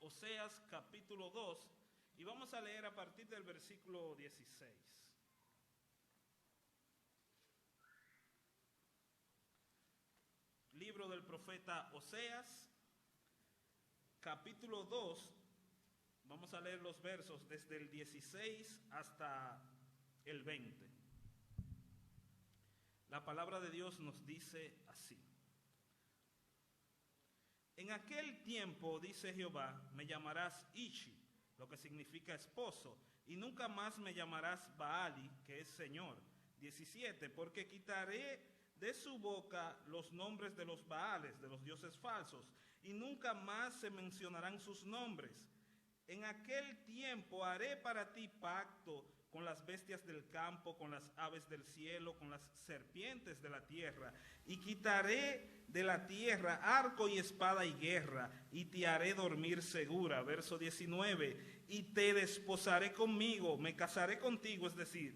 Oseas capítulo 2 y vamos a leer a partir del versículo 16. Libro del profeta Oseas, capítulo 2, vamos a leer los versos desde el 16 hasta el 20. La palabra de Dios nos dice así: En aquel tiempo, dice Jehová, me llamarás Ishi, lo que significa esposo, y nunca más me llamarás Baali, que es Señor. 17, porque quitaré de su boca los nombres de los Baales, de los dioses falsos, y nunca más se mencionarán sus nombres. En aquel tiempo haré para ti pacto con las bestias del campo, con las aves del cielo, con las serpientes de la tierra, y quitaré de la tierra arco y espada y guerra, y te haré dormir segura. Verso 19, y te desposaré conmigo, me casaré contigo, es decir,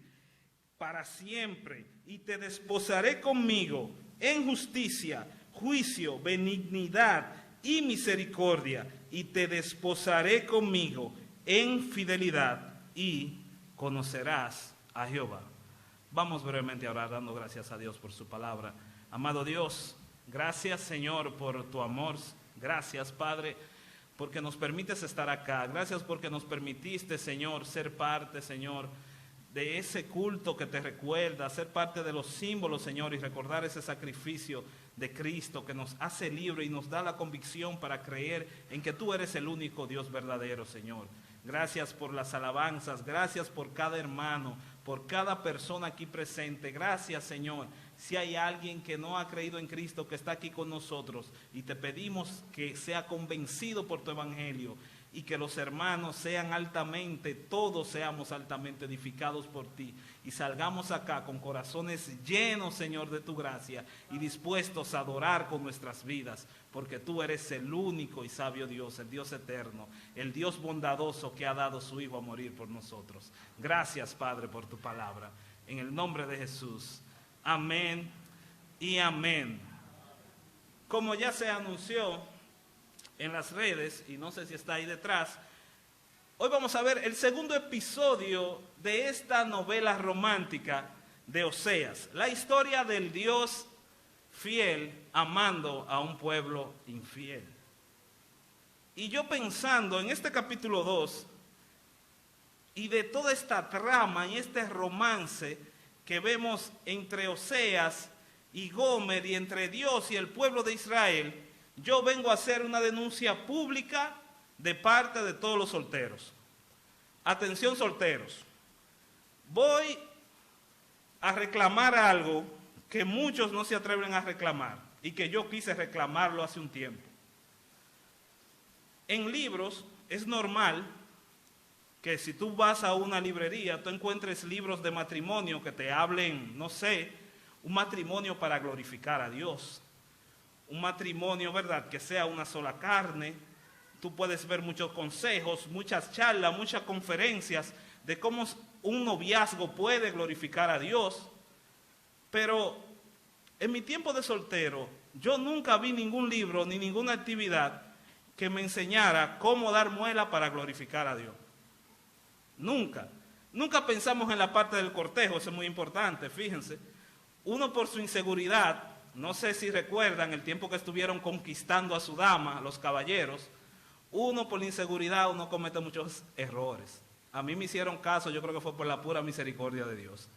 para siempre, y te desposaré conmigo en justicia, juicio, benignidad y misericordia, y te desposaré conmigo en fidelidad, y conocerás a Jehová. Vamos brevemente a orar dando gracias a Dios por su palabra. Amado Dios, gracias Señor por tu amor, gracias Padre porque nos permites estar acá, gracias porque nos permitiste Señor ser parte Señor de ese culto que te recuerda, ser parte de los símbolos Señor y recordar ese sacrificio de Cristo que nos hace libre y nos da la convicción para creer en que tú eres el único Dios verdadero Señor. Gracias por las alabanzas, gracias por cada hermano, por cada persona aquí presente. Gracias, Señor. Si hay alguien que no ha creído en Cristo, que está aquí con nosotros, y te pedimos que sea convencido por tu evangelio y que los hermanos sean altamente, todos seamos altamente edificados por ti y salgamos acá con corazones llenos, Señor, de tu gracia y dispuestos a adorar con nuestras vidas, porque tú eres el único y sabio Dios, el Dios eterno, el Dios bondadoso que ha dado su Hijo a morir por nosotros. Gracias, Padre, por tu palabra. En el nombre de Jesús. Amén y amén. Como ya se anunció en las redes, y no sé si está ahí detrás, hoy vamos a ver el segundo episodio de esta novela romántica de Oseas, la historia del Dios fiel amando a un pueblo infiel. Y yo pensando en este capítulo 2 y de toda esta trama y este romance que vemos entre Oseas y Gomer y entre Dios y el pueblo de Israel, yo vengo a hacer una denuncia pública de parte de todos los solteros. Atención solteros, voy a reclamar algo que muchos no se atreven a reclamar y que yo quise reclamarlo hace un tiempo. En libros es normal que si tú vas a una librería, tú encuentres libros de matrimonio que te hablen, no sé, un matrimonio para glorificar a Dios. Un matrimonio, ¿verdad?, que sea una sola carne. Tú puedes ver muchos consejos, muchas charlas, muchas conferencias de cómo un noviazgo puede glorificar a Dios. Pero en mi tiempo de soltero, yo nunca vi ningún libro ni ninguna actividad que me enseñara cómo dar muela para glorificar a Dios. Nunca. Nunca pensamos en la parte del cortejo, eso es muy importante, fíjense. Uno por su inseguridad, no sé si recuerdan el tiempo que estuvieron conquistando a su dama, los caballeros, uno por la inseguridad, uno comete muchos errores. A mí me hicieron caso, yo creo que fue por la pura misericordia de Dios.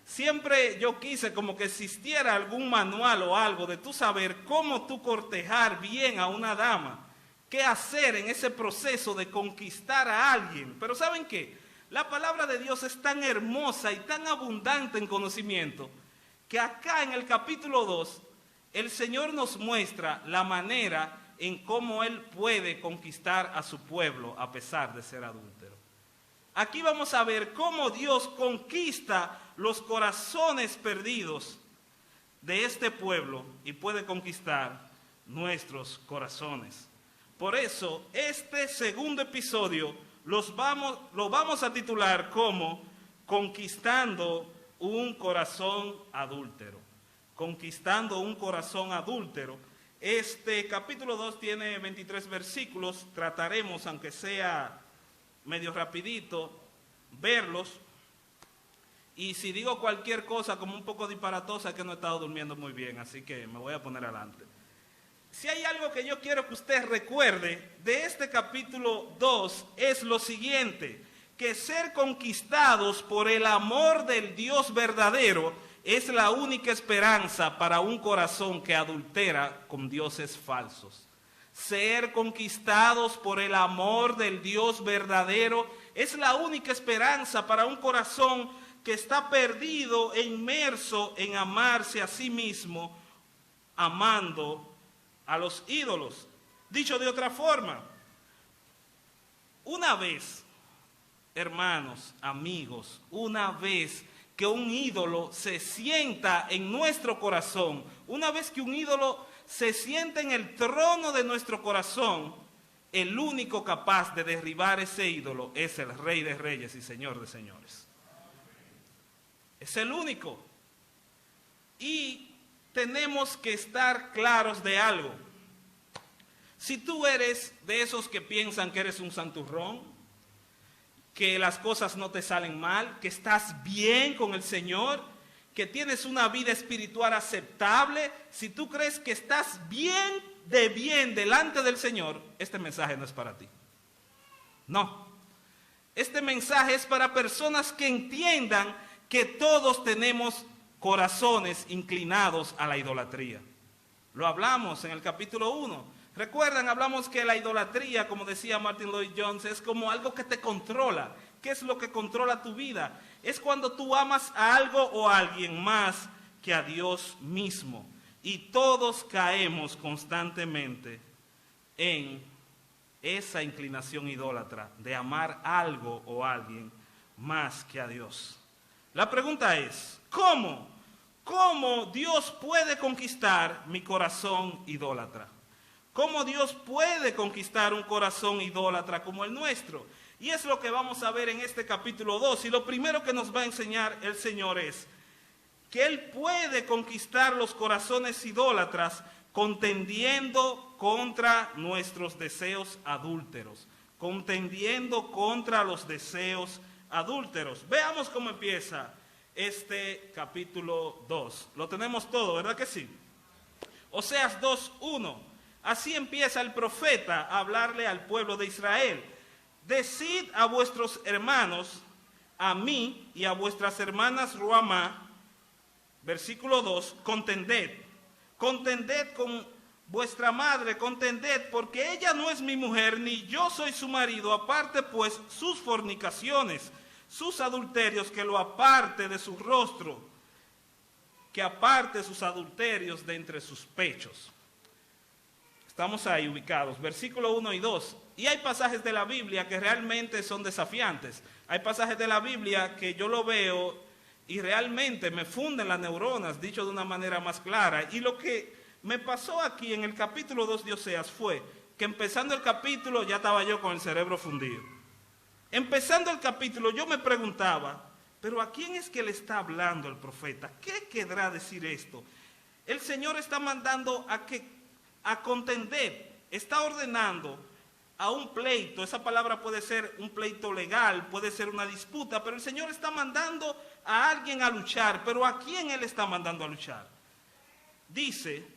Siempre yo quise como que existiera algún manual o algo de tú saber cómo tú cortejar bien a una dama, qué hacer en ese proceso de conquistar a alguien. Pero ¿saben qué? La palabra de Dios es tan hermosa y tan abundante en conocimiento que acá en el capítulo 2 el Señor nos muestra la manera en cómo Él puede conquistar a su pueblo a pesar de ser adúltero. Aquí vamos a ver cómo Dios conquista los corazones perdidos de este pueblo y puede conquistar nuestros corazones. Por eso, este segundo episodio lo vamos a titular como Conquistando un corazón adúltero. Conquistando un corazón adúltero. Este capítulo 2 tiene 23 versículos. Trataremos, aunque sea medio rapidito, verlos. Y si digo cualquier cosa como un poco disparatosa, es que no he estado durmiendo muy bien, así que me voy a poner adelante. Si hay algo que yo quiero que usted recuerde de este capítulo 2 es lo siguiente, que ser conquistados por el amor del Dios verdadero es la única esperanza para un corazón que adultera con dioses falsos. Ser conquistados por el amor del Dios verdadero es la única esperanza para un corazón que está perdido e inmerso en amarse a sí mismo, amando a los ídolos. Dicho de otra forma, una vez, hermanos, amigos, una vez que un ídolo se sienta en nuestro corazón, una vez que un ídolo se sienta en el trono de nuestro corazón, el único capaz de derribar ese ídolo es el Rey de Reyes y Señor de Señores. Es el único. Y tenemos que estar claros de algo. Si tú eres de esos que piensan que eres un santurrón, que las cosas no te salen mal, que estás bien con el Señor, que tienes una vida espiritual aceptable, si tú crees que estás bien delante del Señor, este mensaje no es para ti. No. Este mensaje es para personas que entiendan que todos tenemos corazones inclinados a la idolatría. Lo hablamos en el capítulo 1. Recuerdan, hablamos que la idolatría, como decía Martin Lloyd Jones, es como algo que te controla. ¿Qué es lo que controla tu vida? Es cuando tú amas a algo o a alguien más que a Dios mismo. Y todos caemos constantemente en esa inclinación idólatra de amar algo o a alguien más que a Dios. La pregunta es, ¿cómo? ¿Cómo Dios puede conquistar mi corazón idólatra? ¿Cómo Dios puede conquistar un corazón idólatra como el nuestro? Y es lo que vamos a ver en este capítulo 2. Y lo primero que nos va a enseñar el Señor es que Él puede conquistar los corazones idólatras contendiendo contra nuestros deseos adúlteros. Contendiendo contra los deseos adúlteros. Veamos cómo empieza este capítulo 2. Lo tenemos todo, ¿verdad que sí? Oseas 2:1. Así empieza el profeta a hablarle al pueblo de Israel. Decid a vuestros hermanos, a mí y a vuestras hermanas Ruamá, versículo 2, contended. Contended con vuestra madre, contended, porque ella no es mi mujer, ni yo soy su marido, aparte pues sus fornicaciones, sus adulterios, que lo aparte de su rostro, que aparte sus adulterios de entre sus pechos. Estamos ahí ubicados, versículo 1 y 2. Y hay pasajes de la Biblia que realmente son desafiantes. Hay pasajes de la Biblia que yo lo veo y realmente me funden las neuronas, dicho de una manera más clara. Y lo que me pasó aquí en el capítulo 2 de Oseas fue que empezando el capítulo ya estaba yo con el cerebro fundido. Empezando el capítulo yo me preguntaba, pero ¿a quién es que le está hablando el profeta? ¿Qué querrá decir esto? El Señor está mandando a contender, está ordenando a un pleito. Esa palabra puede ser un pleito legal, puede ser una disputa, pero el Señor está mandando a alguien a luchar. ¿Pero a quién Él está mandando a luchar? Dice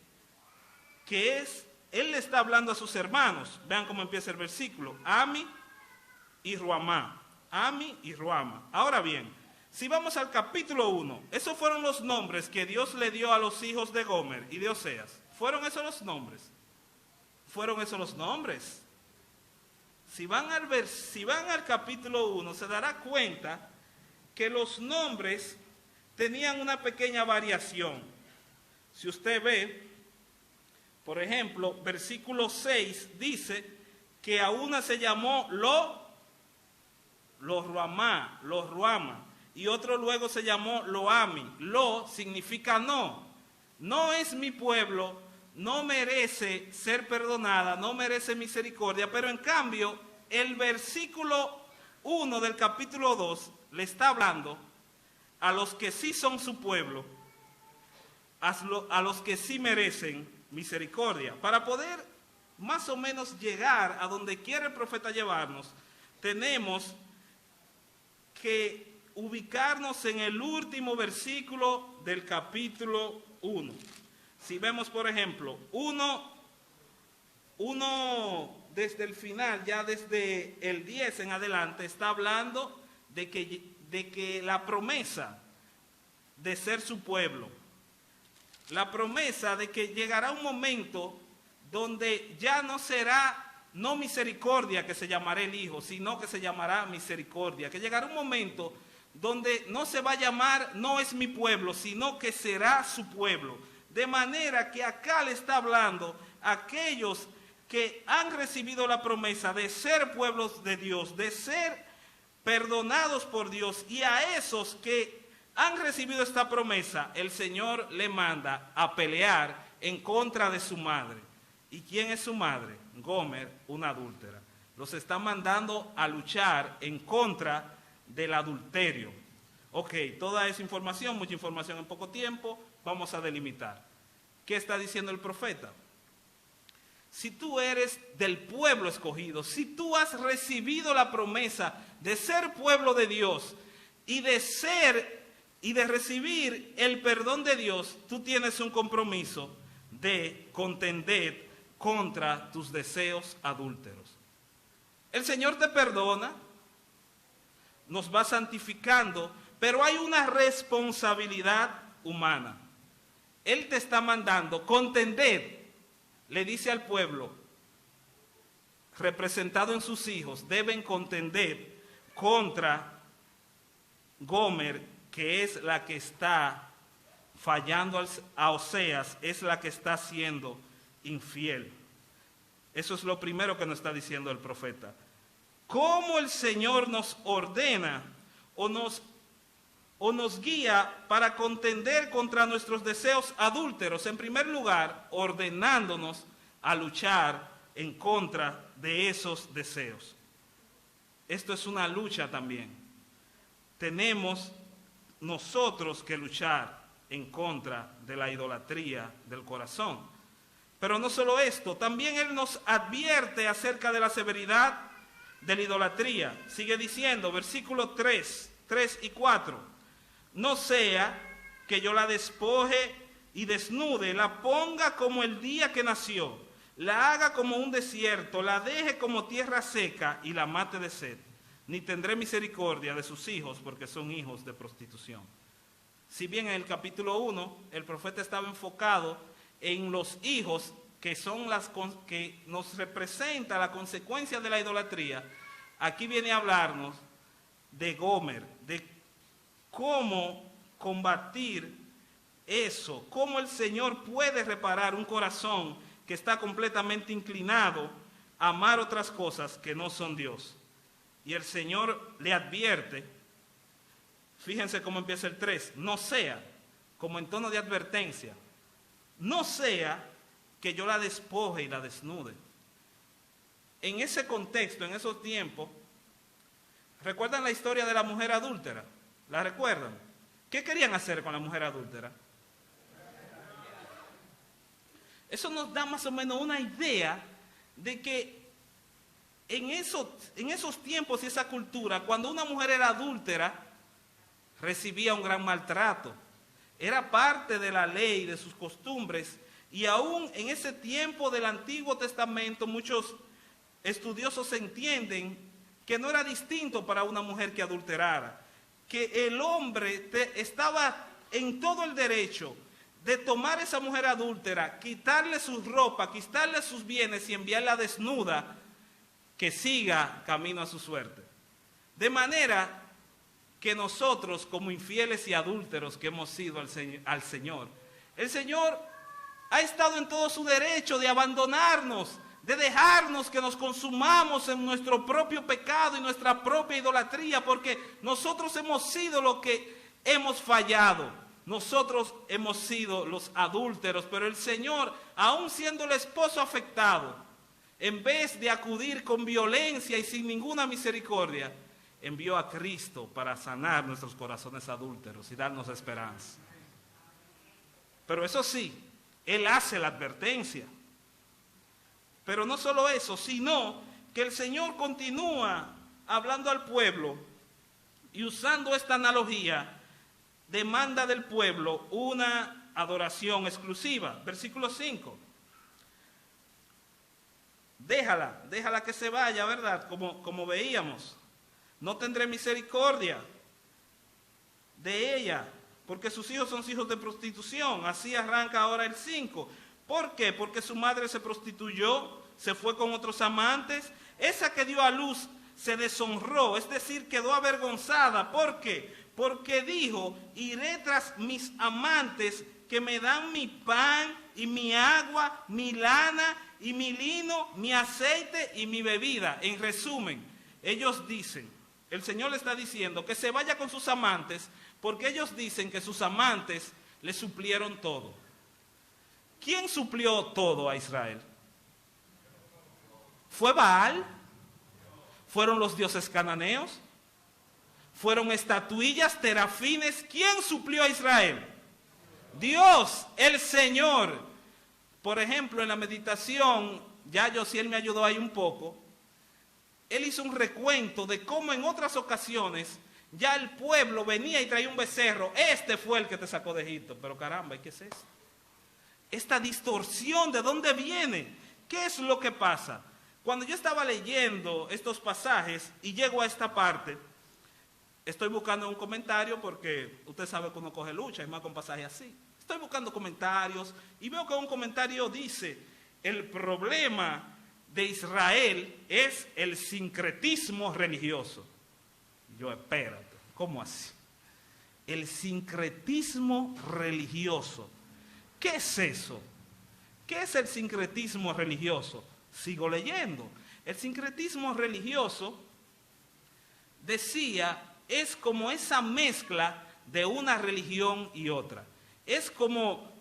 que Él le está hablando a sus hermanos. Vean cómo empieza el versículo. Ami y Ruamá. Ami y Ruama. Ahora bien, si vamos al capítulo 1, esos fueron los nombres que Dios le dio a los hijos de Gomer y de Oseas. ¿Fueron esos los nombres? Fueron esos los nombres. Si van al capítulo 1, se dará cuenta que los nombres tenían una pequeña variación. Si usted ve, por ejemplo, versículo 6 dice que a una se llamó Ruama, y otro luego se llamó Loami. Lo significa no. No es mi pueblo, no merece ser perdonada, no merece misericordia, pero en cambio el versículo 1 del capítulo 2 le está hablando a los que sí son su pueblo, a los que sí merecen misericordia. Para poder más o menos llegar a donde quiere el profeta llevarnos, tenemos que ubicarnos en el último versículo del capítulo 1. Si vemos, por ejemplo, uno desde el final, ya desde el 10 en adelante, está hablando de que la promesa de ser su pueblo, la promesa de que llegará un momento donde ya no será no misericordia que se llamará el Hijo, sino que se llamará misericordia, que llegará un momento donde no se va a llamar no es mi pueblo, sino que será su pueblo. De manera que acá le está hablando a aquellos que han recibido la promesa de ser pueblos de Dios, de ser perdonados por Dios, y a esos que han recibido esta promesa, el Señor le manda a pelear en contra de su madre. ¿Y quién es su madre? Gomer, una adúltera. Los está mandando a luchar en contra del adulterio. Ok, toda esa información, mucha información en poco tiempo, vamos a delimitar. ¿Qué está diciendo el profeta? Si tú eres del pueblo escogido, si tú has recibido la promesa de ser pueblo de Dios y de recibir el perdón de Dios, tú tienes un compromiso de contender contra tus deseos adúlteros. El Señor te perdona, nos va santificando, pero hay una responsabilidad humana. Él te está mandando contender. Le dice al pueblo, representado en sus hijos, deben contender contra Gomer, que es la que está fallando a Oseas, es la que está siendo infiel. Eso es lo primero que nos está diciendo el profeta. ¿Cómo el Señor nos ordena o nos guía para contender contra nuestros deseos adúlteros? En primer lugar, ordenándonos a luchar en contra de esos deseos. Esto es una lucha también. Tenemos nosotros que luchar en contra de la idolatría del corazón. Pero no solo esto, también Él nos advierte acerca de la severidad de la idolatría. Sigue diciendo, versículo 3 y 4. No sea que yo la despoje y desnude, la ponga como el día que nació, la haga como un desierto, la deje como tierra seca y la mate de sed. Ni tendré misericordia de sus hijos porque son hijos de prostitución. Si bien en el capítulo 1 el profeta estaba enfocado en los hijos que son que nos representa la consecuencia de la idolatría, aquí viene a hablarnos de Gomer, de cómo combatir eso, cómo el Señor puede reparar un corazón que está completamente inclinado a amar otras cosas que no son Dios. Y el Señor le advierte, fíjense cómo empieza el 3, no sea, como en tono de advertencia, no sea que yo la despoje y la desnude. En ese contexto, en esos tiempos, ¿recuerdan la historia de la mujer adúltera? ¿La recuerdan? ¿Qué querían hacer con la mujer adúltera? Eso nos da más o menos una idea de que en esos tiempos y esa cultura, cuando una mujer era adúltera, recibía un gran maltrato. Era parte de la ley, de sus costumbres, y aún en ese tiempo del Antiguo Testamento muchos estudiosos entienden que no era distinto para una mujer que adulterara, que el hombre estaba en todo el derecho de tomar a esa mujer adúltera, quitarle su ropa, quitarle sus bienes y enviarla desnuda, que siga camino a su suerte. De manera que nosotros, como infieles y adúlteros que hemos sido al Señor, el Señor ha estado en todo su derecho de abandonarnos, de dejarnos que nos consumamos en nuestro propio pecado y nuestra propia idolatría, porque nosotros hemos sido los que hemos fallado, nosotros hemos sido los adúlteros, pero el Señor, aun siendo el esposo afectado, en vez de acudir con violencia y sin ninguna misericordia, envió a Cristo para sanar nuestros corazones adúlteros y darnos esperanza. Pero eso sí, Él hace la advertencia. Pero no solo eso, sino que el Señor continúa hablando al pueblo y usando esta analogía, demanda del pueblo una adoración exclusiva. Versículo 5. Déjala que se vaya, ¿verdad? Como veíamos. No tendré misericordia de ella, porque sus hijos son hijos de prostitución. Así arranca ahora el 5. ¿Por qué? Porque su madre se prostituyó, se fue con otros amantes. Esa que dio a luz se deshonró, es decir, quedó avergonzada. ¿Por qué? Porque dijo, iré tras mis amantes que me dan mi pan y mi agua, mi lana y mi lino, mi aceite y mi bebida. En resumen, ellos dicen, el Señor le está diciendo que se vaya con sus amantes, porque ellos dicen que sus amantes le suplieron todo. ¿Quién suplió todo a Israel? ¿Fue Baal? ¿Fueron los dioses cananeos? ¿Fueron estatuillas, terafines? ¿Quién suplió a Israel? Dios, el Señor. Por ejemplo, en la meditación, ya Josiel me ayudó ahí un poco, él hizo un recuento de cómo en otras ocasiones ya el pueblo venía y traía un becerro. Este fue el que te sacó de Egipto. Pero caramba, ¿y qué es eso? Esta distorsión, ¿de dónde viene? ¿Qué es lo que pasa? Cuando yo estaba leyendo estos pasajes y llego a esta parte, estoy buscando un comentario porque usted sabe que uno coge lucha, es más con pasajes así. Estoy buscando comentarios y veo que un comentario dice, el problema de Israel es el sincretismo religioso. Yo, espérate, ¿cómo así? El sincretismo religioso. ¿Qué es eso? ¿Qué es el sincretismo religioso? Sigo leyendo. El sincretismo religioso, decía, es como esa mezcla de una religión y otra. Es como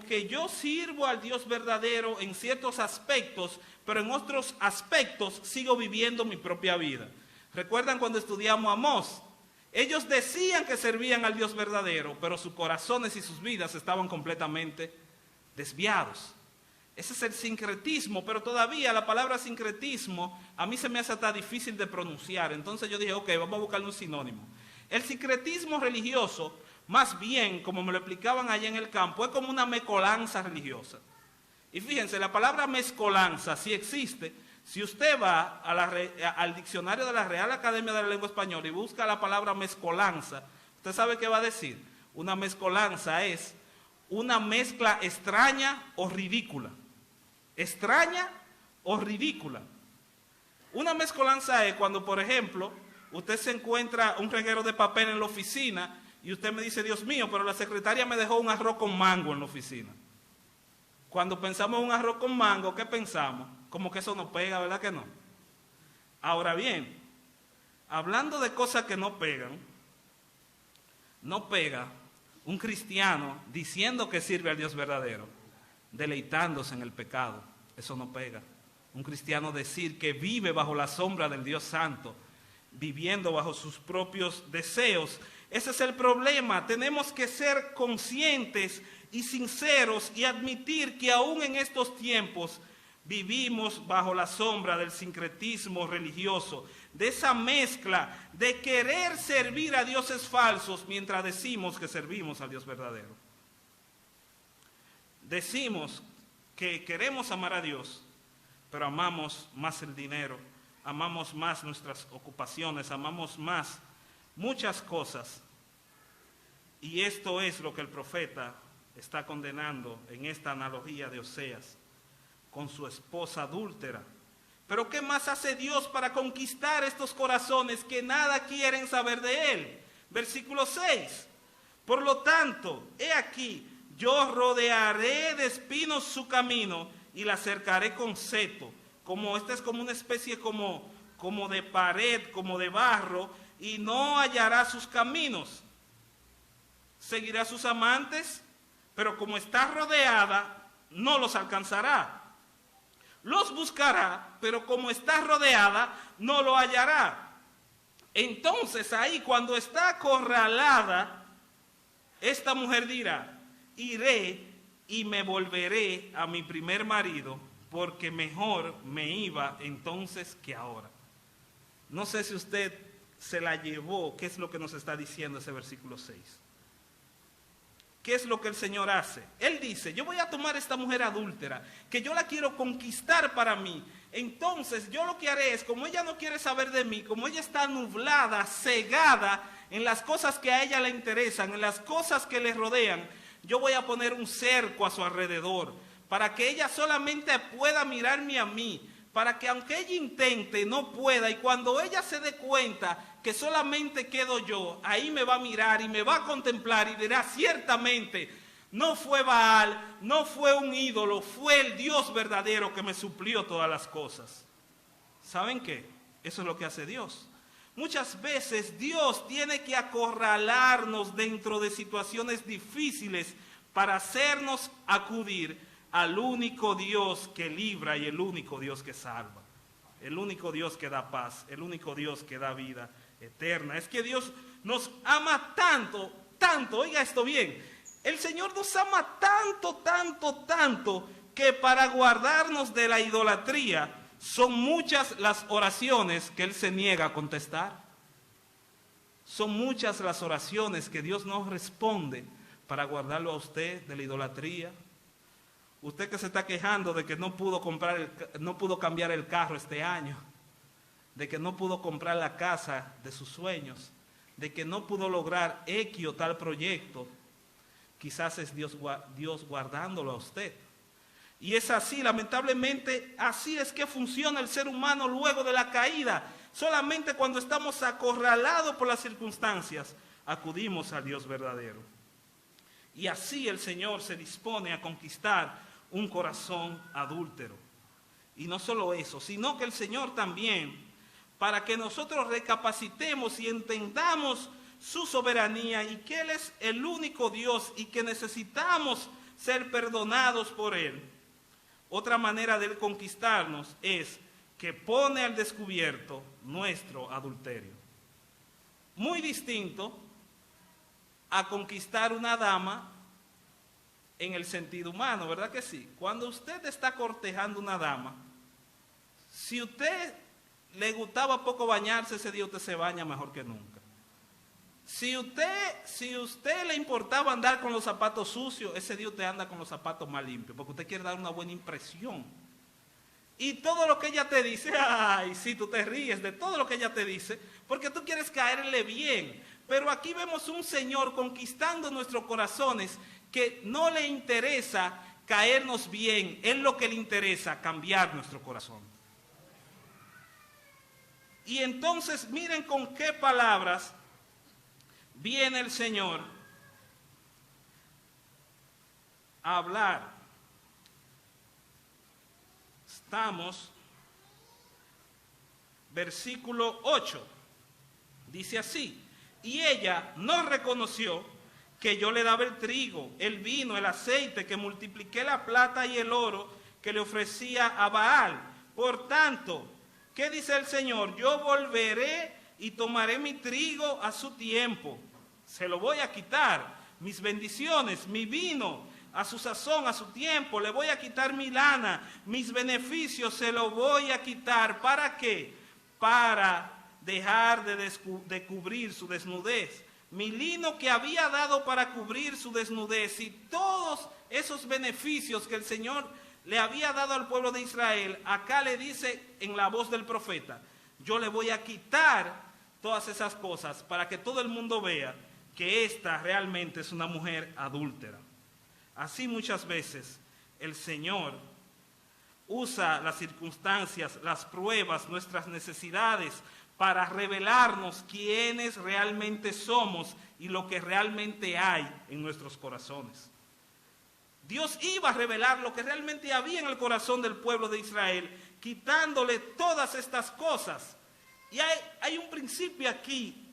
que yo sirvo al Dios verdadero en ciertos aspectos, pero en otros aspectos sigo viviendo mi propia vida. ¿Recuerdan cuando estudiamos a Amós? Ellos decían que servían al Dios verdadero, pero sus corazones y sus vidas estaban completamente desviados. Ese es el sincretismo, pero todavía la palabra sincretismo a mí se me hace hasta difícil de pronunciar. Entonces yo dije, ok, vamos a buscarle un sinónimo. El sincretismo religioso, más bien, como me lo explicaban allá en el campo, es como una mezcolanza religiosa. Y fíjense, la palabra mezcolanza sí existe. Si usted va al diccionario de la Real Academia de la Lengua Española y busca la palabra mezcolanza, ¿usted sabe qué va a decir? Una mezcolanza es una mezcla extraña o ridícula. Extraña o ridícula. Una mezcolanza es cuando, por ejemplo, usted se encuentra un reguero de papel en la oficina y usted me dice, Dios mío, pero la secretaria me dejó un arroz con mango en la oficina. Cuando pensamos en un arroz con mango, ¿qué pensamos? Como que eso no pega, ¿verdad que no? Ahora bien, hablando de cosas que no pegan, no pega un cristiano diciendo que sirve al Dios verdadero, deleitándose en el pecado. Eso no pega. Un cristiano decir que vive bajo la sombra del Dios Santo, viviendo bajo sus propios deseos. Ese es el problema. Tenemos que ser conscientes y sinceros y admitir que aún en estos tiempos vivimos bajo la sombra del sincretismo religioso, de esa mezcla de querer servir a dioses falsos mientras decimos que servimos al Dios verdadero. Decimos que queremos amar a Dios, pero amamos más el dinero, amamos más nuestras ocupaciones, amamos más muchas cosas. Y esto es lo que el profeta está condenando en esta analogía de Oseas con su esposa adúltera. Pero ¿qué más hace Dios para conquistar estos corazones que nada quieren saber de Él? Versículo 6. Por lo tanto, he aquí, yo rodearé de espinos su camino y la cercaré con seto. Esta es como una especie como de pared, como de barro, y no hallará sus caminos. Seguirá a sus amantes, pero como está rodeada, no los alcanzará. Los buscará, pero como está rodeada, no lo hallará. Entonces ahí, cuando está acorralada, esta mujer dirá, iré y me volveré a mi primer marido, porque mejor me iba entonces que ahora. No sé si usted se la llevó, qué es lo que nos está diciendo ese versículo 6. ¿Qué es lo que el Señor hace? Él dice, yo voy a tomar a esta mujer adúltera, que yo la quiero conquistar para mí. Entonces yo lo que haré es, como ella no quiere saber de mí, como ella está nublada, cegada en las cosas que a ella le interesan, en las cosas que le rodean, yo voy a poner un cerco a su alrededor, para que ella solamente pueda mirarme a mí, para que aunque ella intente, no pueda, y cuando ella se dé cuenta que solamente quedo yo, ahí me va a mirar y me va a contemplar y dirá, ciertamente, no fue Baal, no fue un ídolo, fue el Dios verdadero que me suplió todas las cosas. ¿Saben qué? Eso es lo que hace Dios. Muchas veces Dios tiene que acorralarnos dentro de situaciones difíciles para hacernos acudir al único Dios que libra y el único Dios que salva, el único Dios que da paz, el único Dios que da vida eterna. Es que Dios nos ama tanto, tanto, oiga esto bien, el Señor nos ama tanto, tanto, tanto, que para guardarnos de la idolatría son muchas las oraciones que Él se niega a contestar. Son muchas las oraciones que Dios no responde para guardarlo a usted de la idolatría. Usted que se está quejando de que no pudo cambiar el carro este año, de que no pudo comprar la casa de sus sueños, de que no pudo lograr X o tal proyecto, quizás es Dios guardándolo a usted. Y es así, lamentablemente, así es que funciona el ser humano luego de la caída. Solamente cuando estamos acorralados por las circunstancias, acudimos al Dios verdadero. Y así el Señor se dispone a conquistar un corazón adúltero. Y no solo eso, sino que el Señor también, para que nosotros recapacitemos y entendamos su soberanía y que Él es el único Dios y que necesitamos ser perdonados por Él. Otra manera de Él conquistarnos es que pone al descubierto nuestro adulterio. Muy distinto a conquistar una dama en el sentido humano, ¿verdad que sí? Cuando usted está cortejando una dama, si usted le gustaba poco bañarse, ese día usted se baña mejor que nunca. Si usted le importaba andar con los zapatos sucios, ese día usted anda con los zapatos más limpios, porque usted quiere dar una buena impresión. Y todo lo que ella te dice, ay, sí, tú te ríes de todo lo que ella te dice, porque tú quieres caerle bien. Pero aquí vemos un Señor conquistando nuestros corazones, que no le interesa caernos bien, es lo que le interesa, cambiar nuestro corazón. Y entonces miren con qué palabras viene el Señor a hablar. Estamos, versículo 8, dice así, y ella no reconoció que yo le daba el trigo, el vino, el aceite, que multipliqué la plata y el oro que le ofrecía a Baal. Por tanto, ¿qué dice el Señor? Yo volveré y tomaré mi trigo a su tiempo. Se lo voy a quitar, mis bendiciones, mi vino, a su sazón, a su tiempo. Le voy a quitar mi lana, mis beneficios se lo voy a quitar. ¿Para qué? Para dejar de cubrir su desnudez. Mi lino que había dado para cubrir su desnudez y todos esos beneficios que el Señor le había dado al pueblo de Israel, acá le dice en la voz del profeta, yo le voy a quitar todas esas cosas para que todo el mundo vea que esta realmente es una mujer adúltera. Así muchas veces el Señor usa las circunstancias, las pruebas, nuestras necesidades para revelarnos quiénes realmente somos y lo que realmente hay en nuestros corazones. Dios iba a revelar lo que realmente había en el corazón del pueblo de Israel, quitándole todas estas cosas. Y hay un principio aquí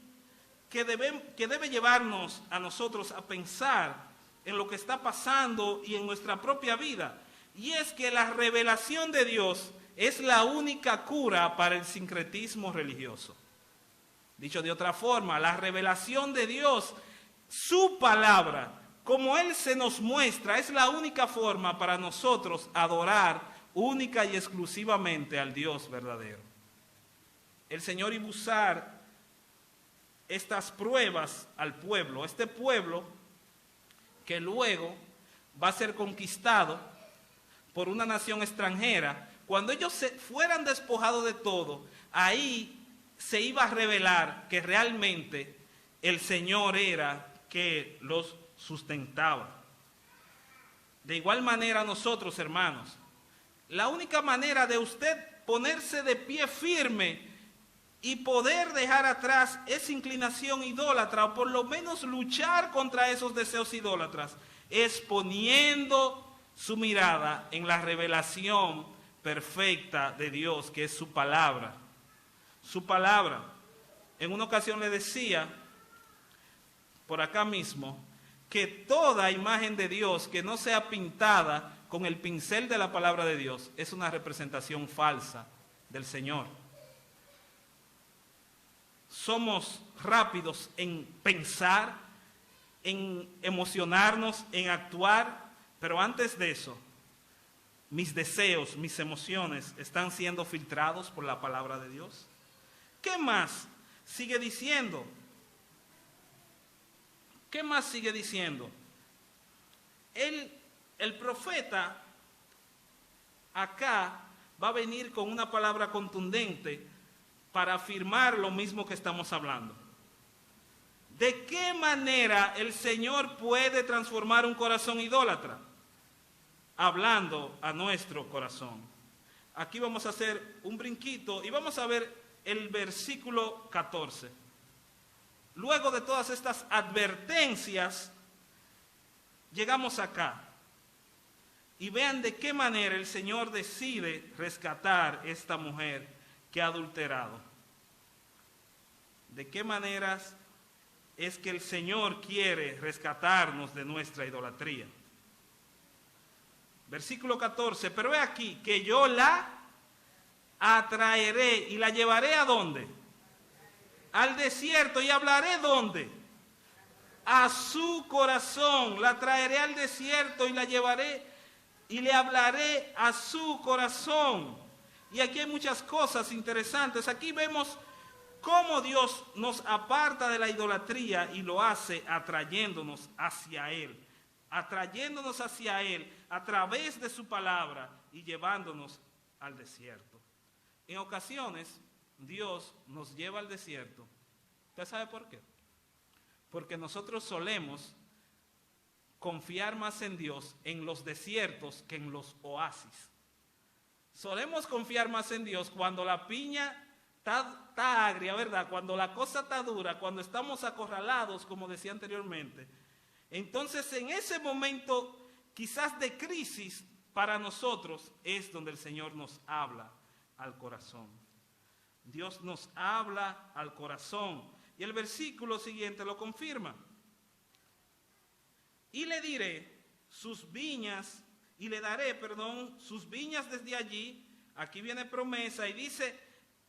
que debe llevarnos a nosotros a pensar en lo que está pasando y en nuestra propia vida. Y es que la revelación de Dios es la única cura para el sincretismo religioso. Dicho de otra forma, la revelación de Dios, su palabra, como Él se nos muestra, es la única forma para nosotros adorar única y exclusivamente al Dios verdadero. El Señor iba a usar estas pruebas al pueblo, este pueblo que luego va a ser conquistado por una nación extranjera. Cuando ellos fueran despojados de todo, ahí se iba a revelar que realmente el Señor era que los sustentaba. De igual manera nosotros, hermanos, la única manera de usted ponerse de pie firme y poder dejar atrás esa inclinación idólatra, o por lo menos luchar contra esos deseos idólatras, es poniendo su mirada en la revelación perfecta de Dios, que es su palabra. Su palabra. En una ocasión le decía, por acá mismo, que toda imagen de Dios que no sea pintada con el pincel de la palabra de Dios es una representación falsa del Señor. Somos rápidos en pensar, en emocionarnos, en actuar, pero antes de eso, mis deseos, mis emociones están siendo filtrados por la palabra de Dios. ¿Qué más sigue diciendo? ¿Qué más sigue diciendo? El profeta acá va a venir con una palabra contundente para afirmar lo mismo que estamos hablando. ¿De qué manera el Señor puede transformar un corazón idólatra? Hablando a nuestro corazón. Aquí vamos a hacer un brinquito y vamos a ver el versículo 14. Luego de todas estas advertencias, llegamos acá. Y vean de qué manera el Señor decide rescatar a esta mujer que ha adulterado. De qué maneras es que el Señor quiere rescatarnos de nuestra idolatría. Versículo 14, pero he aquí que yo la atraeré y la llevaré ¿a dónde? Al desierto. ¿Y hablaré dónde? A su corazón. La traeré al desierto y la llevaré y le hablaré a su corazón. Y aquí hay muchas cosas interesantes. Aquí vemos cómo Dios nos aparta de la idolatría y lo hace atrayéndonos hacia Él. Atrayéndonos hacia Él a través de su palabra y llevándonos al desierto. En ocasiones, Dios nos lleva al desierto. ¿Usted sabe por qué? Porque nosotros solemos confiar más en Dios en los desiertos que en los oasis. Solemos confiar más en Dios cuando la piña está agria, ¿verdad? Cuando la cosa está dura, cuando estamos acorralados, como decía anteriormente. Entonces, en ese momento, quizás de crisis, para nosotros es donde el Señor nos habla al corazón. Dios nos habla al corazón. Y el versículo siguiente lo confirma. Y le daré sus viñas sus viñas desde allí. Aquí viene promesa y dice,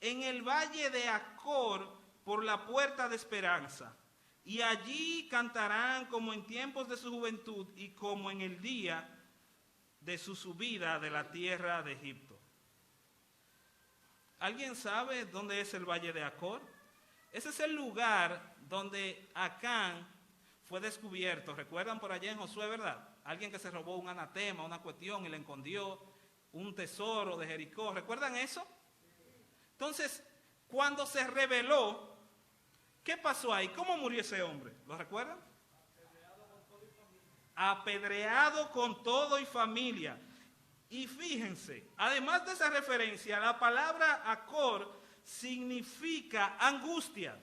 en el valle de Acor, por la puerta de esperanza. Y allí cantarán como en tiempos de su juventud y como en el día de su subida de la tierra de Egipto. ¿Alguien sabe dónde es el valle de Acor? Ese es el lugar donde Acán fue descubierto. ¿Recuerdan por allá en Josué, verdad? Alguien que se robó un anatema, una cuestión y le escondió un tesoro de Jericó. ¿Recuerdan eso? Entonces, cuando se reveló, ¿qué pasó ahí? ¿Cómo murió ese hombre? ¿Lo recuerdan? Apedreado con todo y familia. Y fíjense, además de esa referencia, la palabra Acor significa angustia.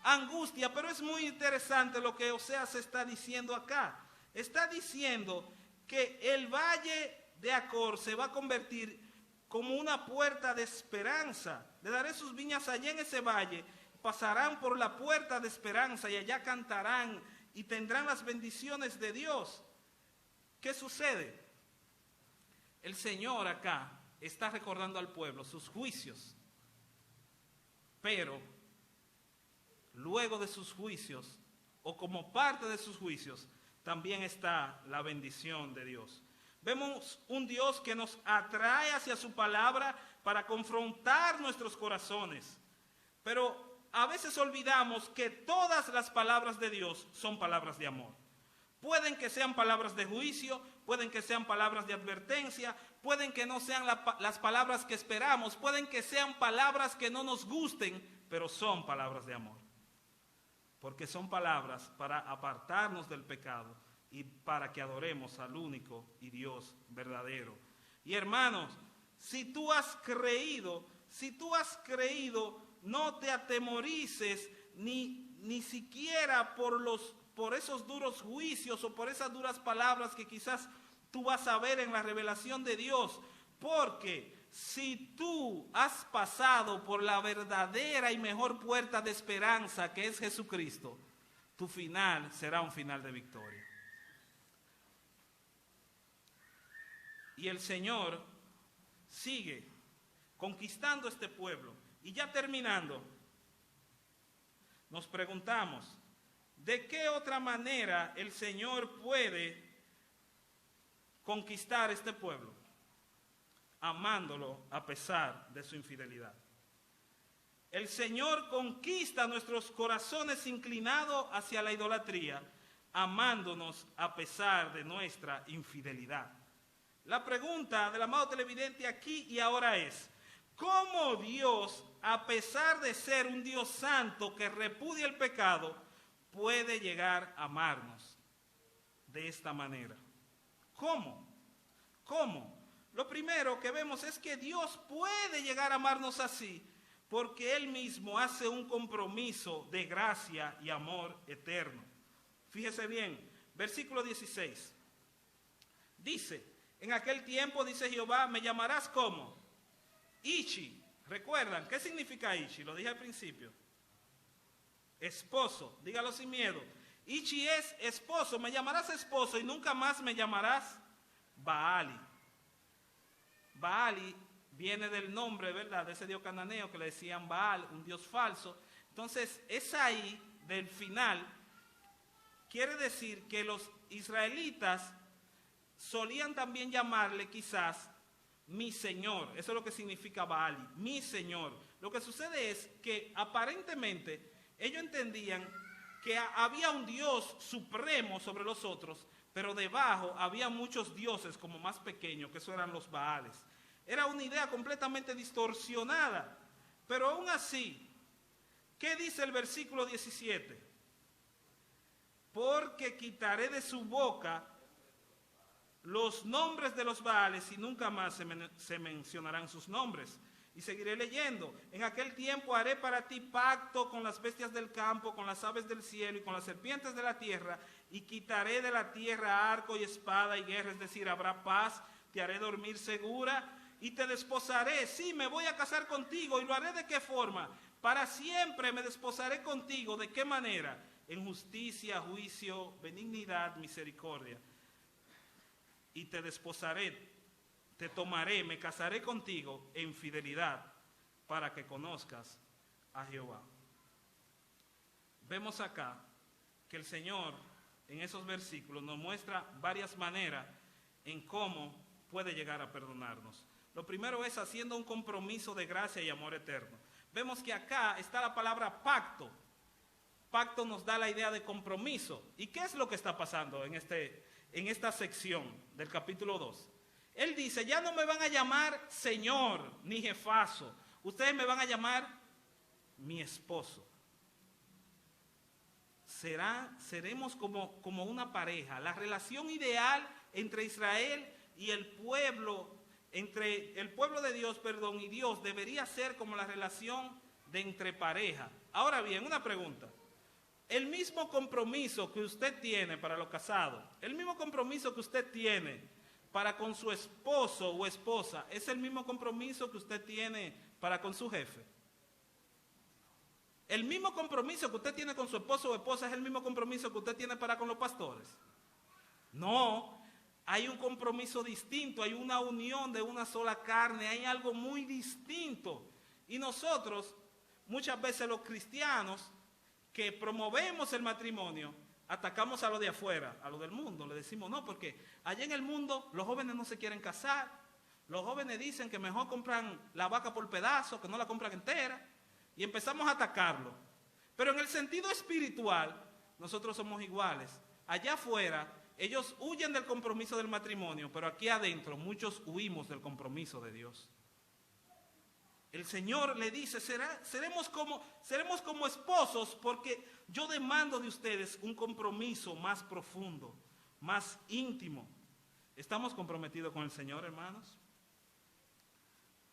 Angustia, pero es muy interesante lo que Oseas está diciendo acá. Está diciendo que el valle de Acor se va a convertir como una puerta de esperanza. Le daré sus viñas allá en ese valle, pasarán por la puerta de esperanza y allá cantarán y tendrán las bendiciones de Dios. ¿Qué sucede? El Señor acá está recordando al pueblo sus juicios, pero luego de sus juicios, o como parte de sus juicios, también está la bendición de Dios. Vemos un Dios que nos atrae hacia su palabra para confrontar nuestros corazones. Pero a veces olvidamos que todas las palabras de Dios son palabras de amor. Pueden que sean palabras de juicio, pueden que sean palabras de advertencia, pueden que no sean las palabras que esperamos, pueden que sean palabras que no nos gusten, pero son palabras de amor. Porque son palabras para apartarnos del pecado y para que adoremos al único y Dios verdadero. Y hermanos, si tú has creído, no te atemorices ni siquiera por esos duros juicios o por esas duras palabras que quizás tú vas a ver en la revelación de Dios, porque si tú has pasado por la verdadera y mejor puerta de esperanza que es Jesucristo, tu final será un final de victoria. Y el Señor sigue conquistando este pueblo. Y ya terminando, nos preguntamos, ¿de qué otra manera el Señor puede conquistar este pueblo? Amándolo a pesar de su infidelidad. El Señor conquista nuestros corazones inclinados hacia la idolatría, amándonos a pesar de nuestra infidelidad. La pregunta del amado televidente aquí y ahora es, ¿cómo Dios, a pesar de ser un Dios santo que repudia el pecado, puede llegar a amarnos de esta manera? ¿Cómo? Lo primero que vemos es que Dios puede llegar a amarnos así porque Él mismo hace un compromiso de gracia y amor eterno. Fíjese bien, versículo 16. Dice, en aquel tiempo, dice Jehová, me llamarás ¿cómo? Ishi. ¿Recuerdan? ¿Qué significa Ishi? Lo dije al principio. Esposo, dígalo sin miedo. Ishi es esposo, me llamarás esposo y nunca más me llamarás Baali. Baali viene del nombre, ¿verdad?, de ese dios cananeo que le decían Baal, un dios falso. Entonces, es ahí, del final, quiere decir que los israelitas solían también llamarle quizás mi Señor. Eso es lo que significa Baali, mi Señor. Lo que sucede es que aparentemente ellos entendían que había un Dios supremo sobre los otros, pero debajo había muchos dioses como más pequeños, que eso eran los Baales. Era una idea completamente distorsionada, pero aún así, ¿qué dice el versículo 17? Porque quitaré de su boca los nombres de los Baales y nunca más se mencionarán sus nombres. Y seguiré leyendo. En aquel tiempo haré para ti pacto con las bestias del campo, con las aves del cielo y con las serpientes de la tierra, y quitaré de la tierra arco y espada y guerra, es decir, habrá paz, te haré dormir segura y te desposaré. Sí, me voy a casar contigo. ¿Y lo haré de qué forma? Para siempre me desposaré contigo. ¿De qué manera? En justicia, juicio, benignidad, misericordia. Y te desposaré, te tomaré, me casaré contigo en fidelidad para que conozcas a Jehová. Vemos acá que el Señor en esos versículos nos muestra varias maneras en cómo puede llegar a perdonarnos. Lo primero es haciendo un compromiso de gracia y amor eterno. Vemos que acá está la palabra pacto. Pacto nos da la idea de compromiso. ¿Y qué es lo que está pasando en esta sección del capítulo 2? Él dice, ya no me van a llamar Señor ni jefazo, ustedes me van a llamar mi esposo. Seremos como una pareja. La relación ideal entre Israel y el pueblo, entre el pueblo de Dios, y Dios, debería ser como la relación de entre pareja. Ahora bien, una pregunta. El mismo compromiso que usted tiene para los casados, el mismo compromiso que usted tiene para con su esposo o esposa, ¿es el mismo compromiso que usted tiene para con su jefe? El mismo compromiso que usted tiene con su esposo o esposa es el mismo compromiso que usted tiene para con los pastores. No, hay un compromiso distinto, hay una unión de una sola carne, hay algo muy distinto. Y nosotros, muchas veces los cristianos, que promovemos el matrimonio, atacamos a lo de afuera, a lo del mundo. Le decimos, no, porque allá en el mundo los jóvenes no se quieren casar. Los jóvenes dicen que mejor compran la vaca por pedazo, que no la compran entera. Y empezamos a atacarlo. Pero en el sentido espiritual, nosotros somos iguales. Allá afuera, ellos huyen del compromiso del matrimonio, pero aquí adentro muchos huimos del compromiso de Dios. El Señor le dice, seremos como esposos porque yo demando de ustedes un compromiso más profundo, más íntimo. ¿Estamos comprometidos con el Señor, hermanos?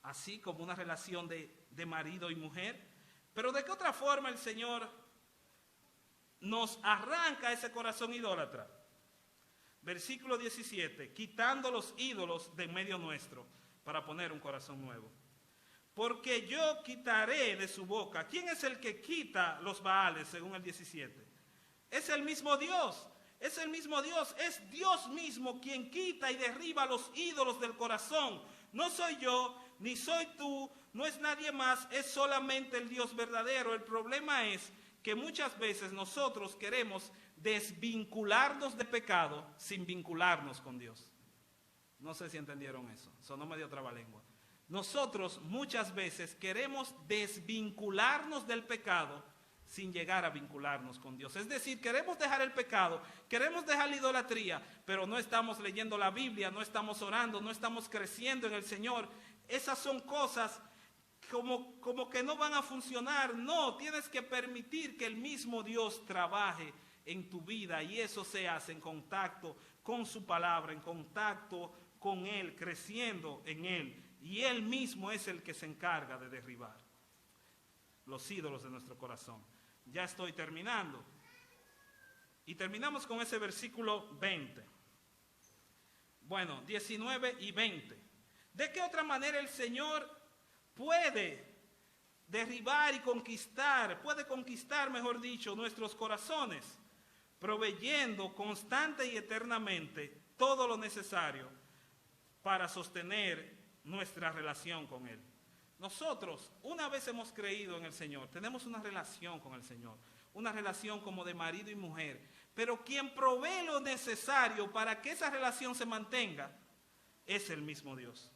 Así como una relación de marido y mujer. Pero ¿de qué otra forma el Señor nos arranca ese corazón idólatra? Versículo 17, quitando los ídolos de en medio nuestro para poner un corazón nuevo. Porque yo quitaré de su boca. ¿Quién es el que quita los Baales según el 17? Es el mismo Dios. Es el mismo Dios. Es Dios mismo quien quita y derriba los ídolos del corazón. No soy yo, ni soy tú, no es nadie más, es solamente el Dios verdadero. El problema es que muchas veces nosotros queremos desvincularnos de pecado sin vincularnos con Dios. No sé si entendieron eso. Sonó medio trabalengua. Nosotros muchas veces queremos desvincularnos del pecado sin llegar a vincularnos con Dios. Es decir, queremos dejar el pecado, queremos dejar la idolatría, pero no estamos leyendo la Biblia, no estamos orando, no estamos creciendo en el Señor. Esas son cosas como que no van a funcionar. No, tienes que permitir que el mismo Dios trabaje en tu vida y eso se hace en contacto con su palabra, en contacto con Él, creciendo en Él. Y Él mismo es el que se encarga de derribar los ídolos de nuestro corazón. Ya estoy terminando. Y terminamos con ese versículo 20. Bueno, 19 y 20. ¿De qué otra manera el Señor puede derribar y conquistar, mejor dicho, nuestros corazones? Proveyendo constante y eternamente todo lo necesario para sostener nuestra relación con Él. Nosotros, una vez hemos creído en el Señor, tenemos una relación con el Señor, una relación como de marido y mujer, pero quien provee lo necesario para que esa relación se mantenga es el mismo Dios,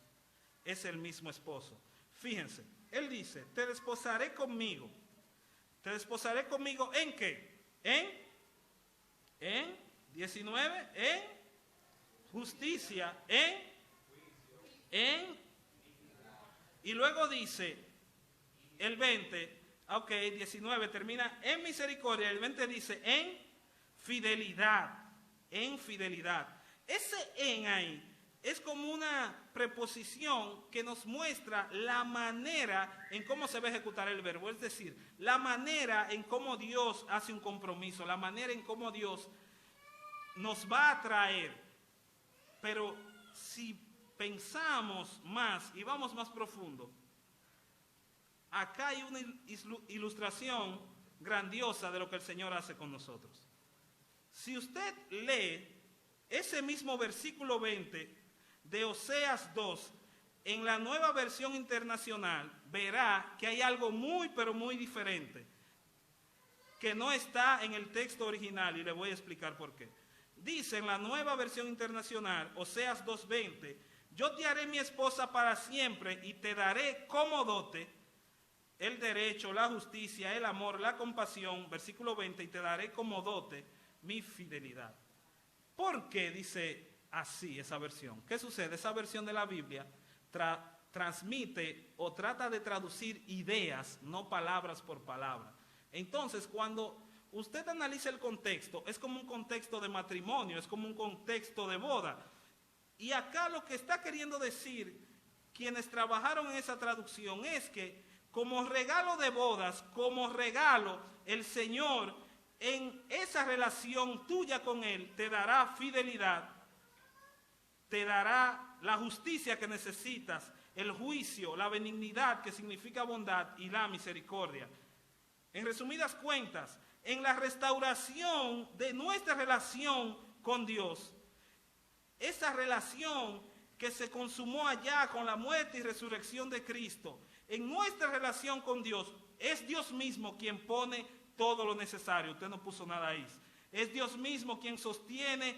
es el mismo esposo. Fíjense, Él dice, te desposaré conmigo. ¿Te desposaré conmigo en qué? En 19, en justicia, y luego dice el 20, ok, 19 termina en misericordia, el 20 dice en fidelidad, Ese en ahí es como una preposición que nos muestra la manera en cómo se va a ejecutar el verbo, es decir, la manera en cómo Dios hace un compromiso, la manera en cómo Dios nos va a traer. Pero si pensamos más y vamos más profundo, acá hay una ilustración grandiosa de lo que el Señor hace con nosotros. Si usted lee ese mismo versículo 20 de Oseas 2 en la Nueva Versión Internacional, verá que hay algo muy pero muy diferente que no está en el texto original y le voy a explicar por qué. Dice en la Nueva Versión Internacional, Oseas 2:20, yo te haré mi esposa para siempre y te daré como dote el derecho, la justicia, el amor, la compasión, versículo 20, y te daré como dote mi fidelidad. ¿Por qué dice así esa versión? ¿Qué sucede? Esa versión de la Biblia transmite o trata de traducir ideas, no palabras por palabra. Entonces, cuando usted analiza el contexto, es como un contexto de matrimonio, es como un contexto de boda. Y acá lo que está queriendo decir quienes trabajaron en esa traducción es que como regalo de bodas, como regalo, el Señor en esa relación tuya con Él te dará fidelidad, te dará la justicia que necesitas, el juicio, la benignidad que significa bondad y la misericordia. En resumidas cuentas, en la restauración de nuestra relación con Dios, esa relación que se consumó allá con la muerte y resurrección de Cristo, en nuestra relación con Dios, es Dios mismo quien pone todo lo necesario. Usted no puso nada ahí. Es Dios mismo quien sostiene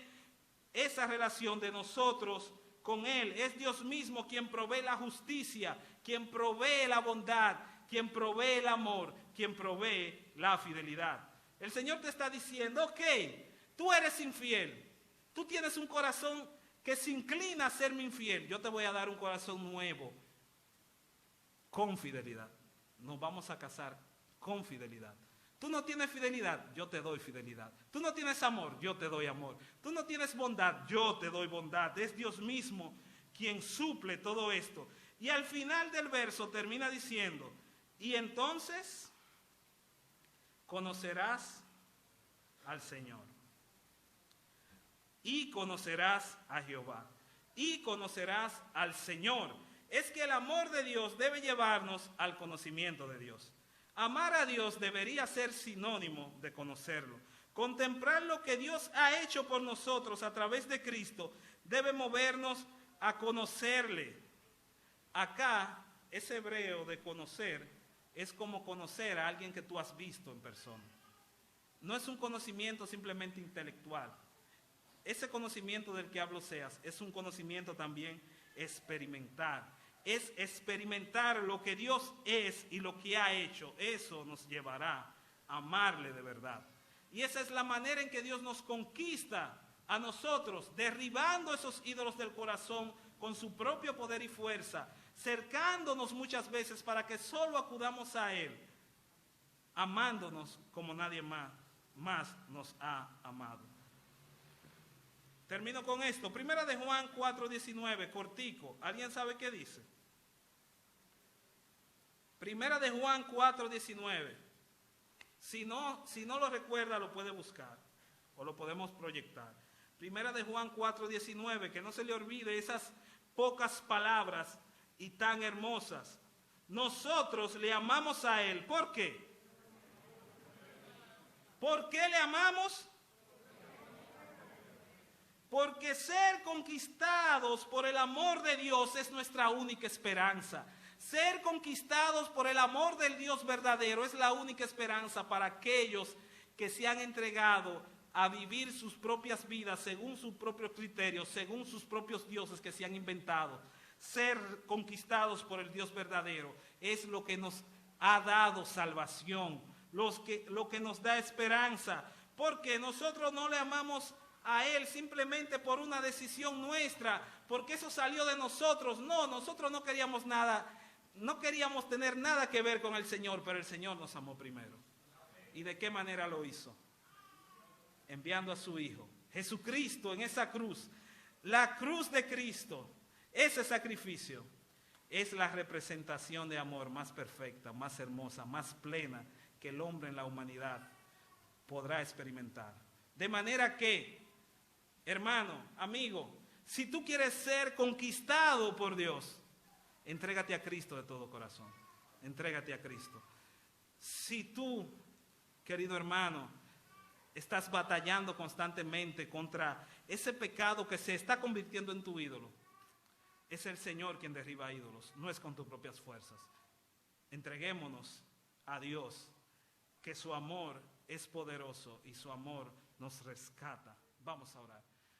esa relación de nosotros con Él. Es Dios mismo quien provee la justicia, quien provee la bondad, quien provee el amor, quien provee la fidelidad. El Señor te está diciendo, ok, tú eres infiel, tú tienes un corazón que se inclina a serme infiel, yo te voy a dar un corazón nuevo, con fidelidad. Nos vamos a casar con fidelidad. Tú no tienes fidelidad, yo te doy fidelidad. Tú no tienes amor, yo te doy amor. Tú no tienes bondad, yo te doy bondad. Es Dios mismo quien suple todo esto. Y al final del verso termina diciendo, y entonces conocerás al Señor. Y conocerás a Jehová. Y conocerás al Señor. Es que el amor de Dios debe llevarnos al conocimiento de Dios. Amar a Dios debería ser sinónimo de conocerlo. Contemplar lo que Dios ha hecho por nosotros a través de Cristo debe movernos a conocerle. Acá, ese hebreo de conocer es como conocer a alguien que tú has visto en persona. No es un conocimiento simplemente intelectual. Ese conocimiento del que hablo Oseas es un conocimiento también experimental. Es experimentar lo que Dios es y lo que ha hecho. Eso nos llevará a amarle de verdad. Y esa es la manera en que Dios nos conquista a nosotros, derribando esos ídolos del corazón con su propio poder y fuerza, cercándonos muchas veces para que solo acudamos a Él, amándonos como nadie más nos ha amado. Termino con esto. Primera de Juan 4:19, cortico. ¿Alguien sabe qué dice? Primera de Juan 4:19. Si no lo recuerda, lo puede buscar o lo podemos proyectar. Primera de Juan 4:19, que no se le olvide esas pocas palabras y tan hermosas. Nosotros le amamos a Él. ¿Por qué? ¿Por qué le amamos? Porque ser conquistados por el amor de Dios es nuestra única esperanza. Ser conquistados por el amor del Dios verdadero es la única esperanza para aquellos que se han entregado a vivir sus propias vidas según sus propios criterios, según sus propios dioses que se han inventado. Ser conquistados por el Dios verdadero es lo que nos ha dado salvación, lo que nos da esperanza, porque nosotros no le amamos a Él simplemente por una decisión nuestra, porque eso salió de nosotros. No, nosotros no queríamos nada, no queríamos tener nada que ver con el Señor, pero el Señor nos amó primero. ¿Y de qué manera lo hizo? Enviando a su Hijo, Jesucristo, en esa cruz. La cruz de Cristo, ese sacrificio, es la representación de amor más perfecta, más hermosa, más plena que el hombre en la humanidad podrá experimentar. De manera que, hermano, amigo, si tú quieres ser conquistado por Dios, entrégate a Cristo de todo corazón. Entrégate a Cristo. Si tú, querido hermano, estás batallando constantemente contra ese pecado que se está convirtiendo en tu ídolo, es el Señor quien derriba ídolos, no es con tus propias fuerzas. Entreguémonos a Dios, que su amor es poderoso y su amor nos rescata. Vamos a orar.